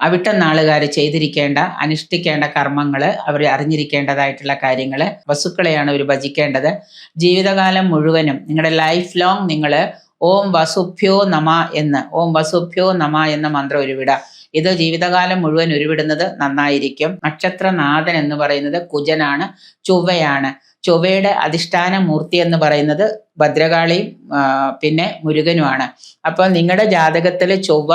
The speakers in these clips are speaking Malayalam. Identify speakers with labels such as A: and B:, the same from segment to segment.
A: അവിട്ട നാളുകാർ ചെയ്തിരിക്കേണ്ട അനുഷ്ഠിക്കേണ്ട കർമ്മങ്ങൾ, അവർ അറിഞ്ഞിരിക്കേണ്ടതായിട്ടുള്ള കാര്യങ്ങൾ, വസുക്കളെയാണ് അവർ ഭജിക്കേണ്ടത്. ജീവിതകാലം മുഴുവനും നിങ്ങളുടെ ലൈഫ് ലോങ് നിങ്ങൾ ഓം വസുഭ്യോ നമ എന്ന മന്ത്രം ഉരുവിടുക. ഇത് ജീവിതകാലം മുഴുവൻ ഉരുവിടുന്നത് നന്നായിരിക്കും. നക്ഷത്രനാഥൻ എന്ന് പറയുന്നത് കുജനാണ്, ചൊവ്വയാണ്. ചൊവ്വയുടെ അധിഷ്ഠാന മൂർത്തി എന്ന് പറയുന്നത് ഭദ്രകാളിയും പിന്നെ മുരുകനുമാണ്. അപ്പോൾ നിങ്ങളുടെ ജാതകത്തിൽ ചൊവ്വ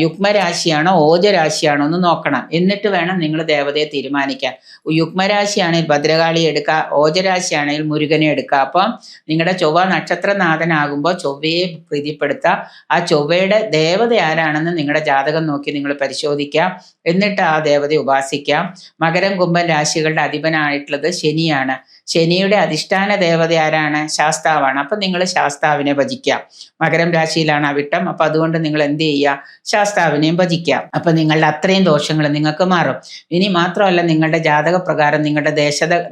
A: യുഗ്മരാശിയാണോ ഓജരാശിയാണോ എന്ന് നോക്കണം. എന്നിട്ട് വേണം നിങ്ങൾ ദേവതയെ തീരുമാനിക്കാൻ. യുഗ്മരാശിയാണെങ്കിൽ ഭദ്രകാളി എടുക്കുക, ഓജരാശിയാണെങ്കിൽ മുരുകനെ എടുക്കുക. അപ്പം നിങ്ങളുടെ ചൊവ്വ നക്ഷത്രനാഥനാകുമ്പോൾ ചൊവ്വയെ പ്രീതിപ്പെടുത്തുക. ആ ചൊവ്വയുടെ ദേവത ആരാണെന്ന് നിങ്ങളുടെ ജാതകം നോക്കി നിങ്ങൾ പരിശോധിക്കാം. എന്നിട്ട് ആ ദേവതയെ ഉപാസിക്കാം. മകരം കുംഭം രാശികളുടെ അധിപനായിട്ടുള്ളത് ശനിയാണ്. ശനിയുടെ അധിഷ്ഠാന ദേവത ആരാണ്? ശാസ്താവാണ്. അപ്പൊ നിങ്ങൾ ശാസ്താവിനെ ഭജിക്കാം. മകരം രാശിയിലാണ് അവിട്ടം. അപ്പൊ അതുകൊണ്ട് നിങ്ങൾ എന്ത് ചെയ്യുക? ശാസ്താവിനെയും ഭജിക്കാം. അപ്പൊ നിങ്ങളുടെ അത്രയും ദോഷങ്ങൾ നിങ്ങൾക്ക് മാറും. ഇനി മാത്രമല്ല, നിങ്ങളുടെ ജാതക പ്രകാരം നിങ്ങളുടെ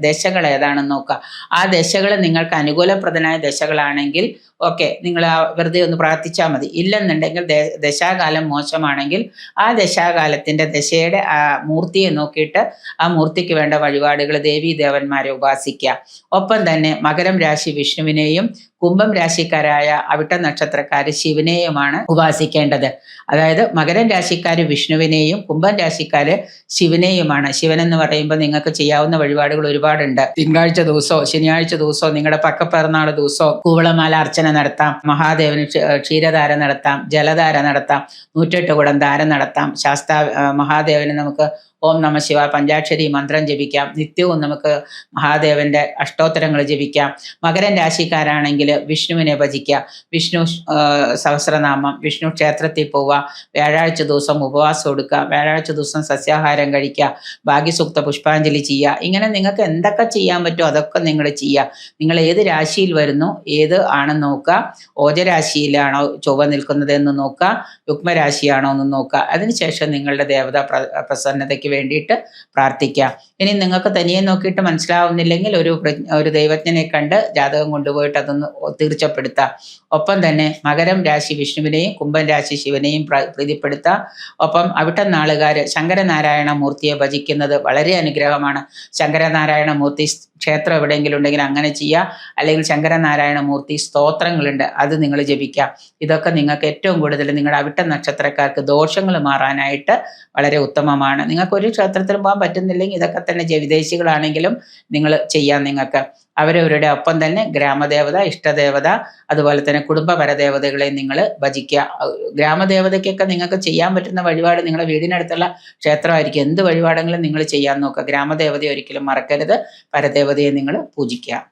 A: ദശകൾ ഏതാണെന്ന് നോക്കുക. ആ ദശകൾ നിങ്ങൾക്ക് അനുകൂലപ്രദനായ ദശകളാണെങ്കിൽ ഓക്കെ, നിങ്ങൾ വെറുതെ ഒന്ന് പ്രാർത്ഥിച്ചാൽ മതി. ഇല്ലെന്നുണ്ടെങ്കിൽ ദശാകാലം മോശമാണെങ്കിൽ ആ ദശാകാലത്തിന്റെ ദശയുടെ ആ മൂർത്തിയെ നോക്കിയിട്ട് ആ മൂർത്തിക്ക് വേണ്ട വഴിപാടുകൾ ദേവീ ദേവന്മാരെ ഉപാസിക്കുക. ഒപ്പം തന്നെ മകരം രാശി വിഷ്ണുവിനെയും കുംഭം രാശിക്കാരായ അവിട്ട നക്ഷത്രക്കാർ ശിവനെയുമാണ് ഉപാസിക്കേണ്ടത്. അതായത് മകരം രാശിക്കാർ വിഷ്ണുവിനെയും കുംഭം രാശിക്കാർ ശിവനെയുമാണ്. ശിവൻ എന്ന് പറയുമ്പോൾ നിങ്ങൾക്ക് ചെയ്യാവുന്ന വഴിപാടുകൾ ഒരുപാടുണ്ട്. തിങ്കളാഴ്ച ദിവസമോ ശനിയാഴ്ച ദിവസമോ നിങ്ങളുടെ പക്കപ്പിറന്നാൾ ദിവസമോ കൂവളമാല അർച്ചന നടത്താം, മഹാദേവന് ക്ഷീരധാര നടത്താം, ജലധാര നടത്താം, 108 കുടം ധാര നടത്താം. മഹാദേവന് നമുക്ക് ഓം നമ ശിവ പഞ്ചാക്ഷരി മന്ത്രം ജപിക്കാം. നിത്യവും നമുക്ക് മഹാദേവന്റെ അഷ്ടോത്തരങ്ങൾ ജപിക്കാം. മകരം രാശിക്കാരാണെങ്കിൽ വിഷ്ണുവിനെ ഭജിക്കുക. വിഷ്ണു സഹസ്രനാമം, വിഷ്ണു ക്ഷേത്രത്തിൽ പോവുക, വ്യാഴാഴ്ച ദിവസം ഉപവാസം എടുക്കുക, വ്യാഴാഴ്ച ദിവസം സസ്യാഹാരം കഴിക്കുക, ഭാഗ്യസൂക്ത പുഷ്പാഞ്ജലി ചെയ്യുക. ഇങ്ങനെ നിങ്ങൾക്ക് എന്തൊക്കെ ചെയ്യാൻ പറ്റുമോ അതൊക്കെ നിങ്ങൾ ചെയ്യുക. നിങ്ങൾ ഏത് രാശിയിൽ വരുന്നു, ഏത് ആണെന്ന് നോക്കുക. ഓജരാശിയിലാണോ ചൊവ്വ നിൽക്കുന്നത് എന്ന് നോക്കുക, യുഗ്മരാശിയാണോ എന്ന് നോക്കുക. അതിനുശേഷം നിങ്ങളുടെ ദേവതാ പ്രസന്നതയ്ക്ക് വേണ്ടിയിട്ട് പ്രാർത്ഥിക്കാം. ഇനി നിങ്ങൾക്ക് തനിയെ നോക്കിയിട്ട് മനസ്സിലാവുന്നില്ലെങ്കിൽ ഒരു ദൈവജ്ഞനെ കണ്ട് ജാതകം കൊണ്ടുപോയിട്ട് അതൊന്ന് തീർച്ചപ്പെടുത്താം. ഒപ്പം തന്നെ മകരം രാശി വിഷ്ണുവിനെയും കുംഭം രാശി ശിവനെയും പ്രീതിപ്പെടുത്താം. ഒപ്പം അവിട്ട നാളുകാർ ശങ്കരനാരായണ മൂർത്തിയെ ഭജിക്കുന്നത് വളരെ അനുഗ്രഹമാണ്. ശങ്കരനാരായണ മൂർത്തി ക്ഷേത്രം എവിടെയെങ്കിലും ഉണ്ടെങ്കിൽ അങ്ങനെ ചെയ്യുക. അല്ലെങ്കിൽ ശങ്കരനാരായണ മൂർത്തി സ്തോത്രങ്ങളുണ്ട്, അത് നിങ്ങൾ ജപിക്കാം. ഇതൊക്കെ നിങ്ങൾക്ക് ഏറ്റവും കൂടുതൽ നിങ്ങളുടെ അവിട്ട നക്ഷത്രക്കാർക്ക് ദോഷങ്ങൾ മാറാനായിട്ട് വളരെ ഉത്തമമാണ്. നിങ്ങൾക്ക് ഒരു ക്ഷേത്രത്തിലും പോകാൻ പറ്റുന്നില്ലെങ്കിൽ ഇതൊക്കെ തന്നെ വിദേശികളാണെങ്കിലും നിങ്ങൾ ചെയ്യാം. നിങ്ങൾക്ക് അവരവരുടെ ഒപ്പം തന്നെ ഗ്രാമദേവത, ഇഷ്ടദേവത, അതുപോലെ തന്നെ കുടുംബപരദേവതകളെ നിങ്ങൾ ഭജിക്കുക. ഗ്രാമദേവതയ്ക്കൊക്കെ നിങ്ങൾക്ക് ചെയ്യാൻ പറ്റുന്ന വഴിപാട് നിങ്ങളുടെ വീടിനടുത്തുള്ള ക്ഷേത്രമായിരിക്കും. എന്ത് വഴിപാടെങ്കിലും നിങ്ങൾ ചെയ്യാൻ നോക്കുക. ഗ്രാമദേവതയെ ഒരിക്കലും മറക്കരുത്. പരദേവതയെ നിങ്ങൾ പൂജിക്കുക.